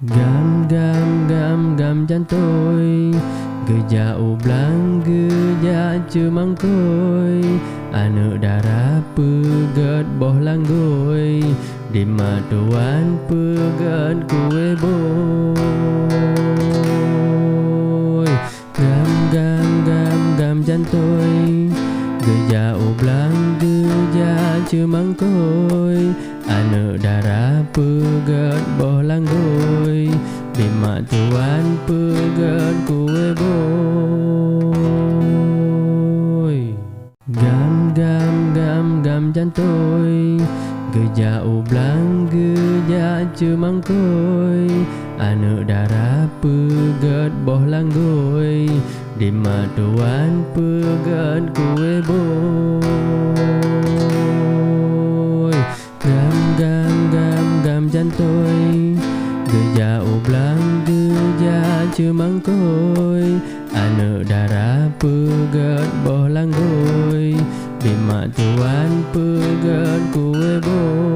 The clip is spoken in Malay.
Gam gam gam gam jantoi Geja ublang geja cemang koi Anu darah pegat boh langgoi Di matuan pegat kue boy Gam gam gam gam jantoi Geja ublang geja cemang koi Anu darah pegat boh langgoi Di matuan pegat kue boy Gam gam gam gam jantoi Geja ublang geja cemang koi Anu darah pegat boh langgoi Di matuan pegat kue boy Gam gam gam gam jantoi Geja ublang geja cemang koi Anu darah pegat boh langgoi Di matuan pegat kue boy